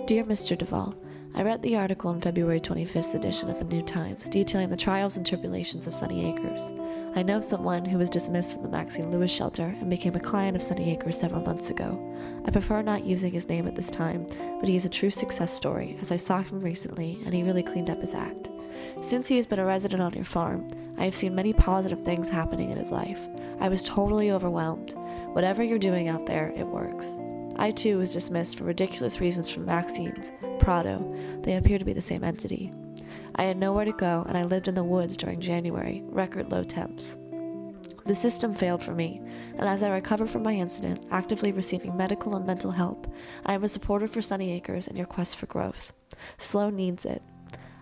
Dear Mr. Duvall, I read the article in February 25th edition of the New Times detailing the trials and tribulations of Sunny Acres. I know someone who was dismissed from the Maxine Lewis shelter and became a client of Sunny Acres several months ago. I prefer not using his name at this time, but he is a true success story, as I saw him recently and he really cleaned up his act. Since he has been a resident on your farm, I have seen many positive things happening in his life. I was totally overwhelmed. Whatever you're doing out there, it works. I too was dismissed for ridiculous reasons from Maxine's, Prado. They appear to be the same entity. I had nowhere to go, and I lived in the woods during January, record low temps. The system failed for me, and as I recover from my incident, actively receiving medical and mental help, I am a supporter for Sunny Acres and your quest for growth. SLO needs it.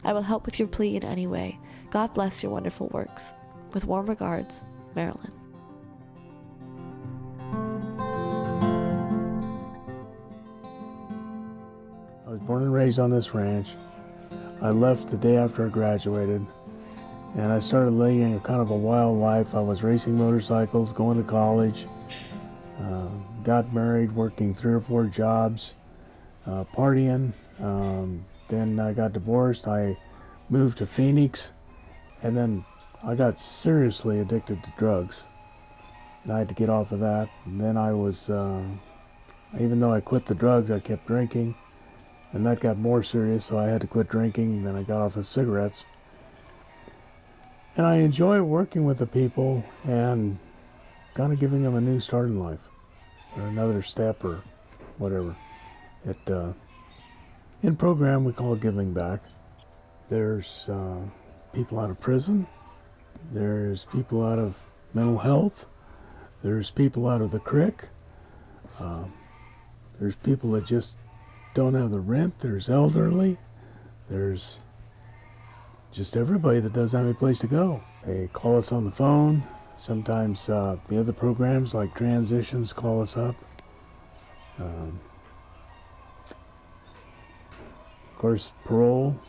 I will help with your plea in any way. God bless your wonderful works. With warm regards, Marilyn. I was born and raised on this ranch. I left the day after I graduated, and I started leading a kind of a wild life. I was racing motorcycles, going to college, got married, working 3 or 4 jobs, partying. Then I got divorced. I moved to Phoenix, and then I got seriously addicted to drugs, and I had to get off of that. And then I was, even though I quit the drugs, I kept drinking. And that got more serious, so I had to quit drinking. Then I got off of cigarettes. And I enjoy working with the people and kind of giving them a new start in life, or another step, or whatever. In program, we call it giving back. There's people out of prison. There's people out of mental health. There's people out of the crick. There's people that just don't have the rent. There's elderly. There's just everybody that doesn't have a place to go. They call us on the phone. Sometimes the other programs like Transitions call us up. Of course, parole,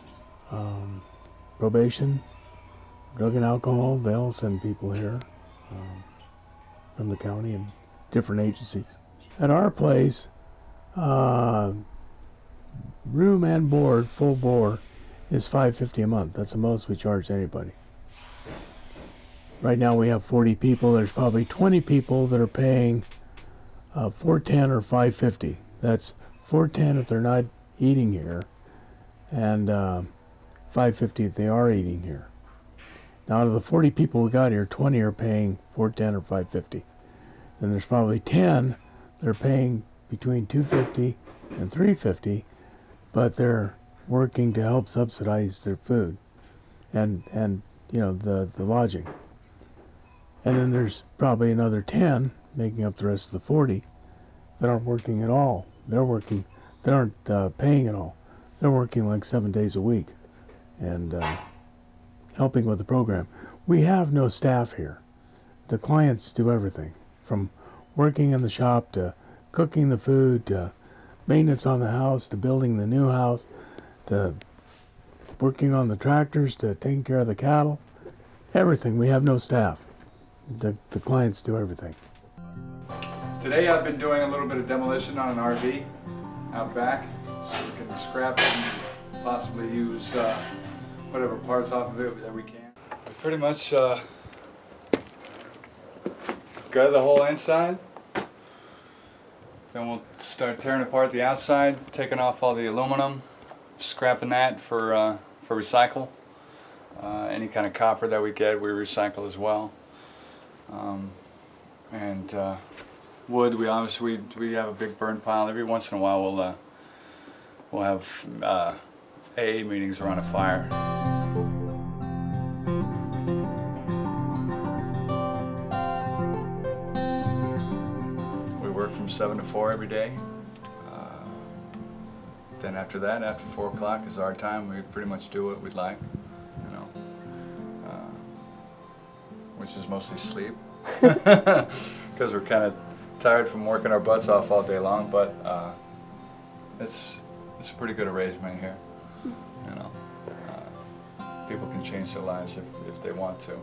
probation, drug and alcohol, they all send people here from the county and different agencies. At our place, room and board, full bore, is $5.50 a month. That's the most we charge anybody. Right now we have 40 people. There's probably 20 people that are paying $4.10 or $5.50. That's $4.10 if they're not eating here, and $5.50 if they are eating here. Now, out of the 40 people we got here, 20 are paying $4.10 or $5.50. Then there's probably 10 that are paying between $2.50 and $3.50, but they're working to help subsidize their food and you know, the lodging. And then there's probably another 10 making up the rest of the 40 that aren't working at all. They aren't paying at all. They're working like 7 days a week and helping with the program. We have no staff here. The clients do everything, from working in the shop to cooking the food to maintenance on the house to building the new house to working on the tractors to taking care of the cattle. Everything. We have no staff. The clients do everything. Today I've been doing a little bit of demolition on an RV out back, so we can scrap it and possibly use whatever parts off of it that we can. We pretty much gut the whole inside. Then we'll start tearing apart the outside, taking off all the aluminum, scrapping that for recycle. Any kind of copper that we get, we recycle as well. And wood, we have a big burn pile. Every once in a while we'll have AA meetings around a fire. We work from 7 to 4 every day. Then after that, after 4 o'clock is our time. We pretty much do what we'd like, you know, which is mostly sleep, because we're kind of tired from working our butts off all day long. But it's a pretty good arrangement here, you know. People can change their lives if they want to.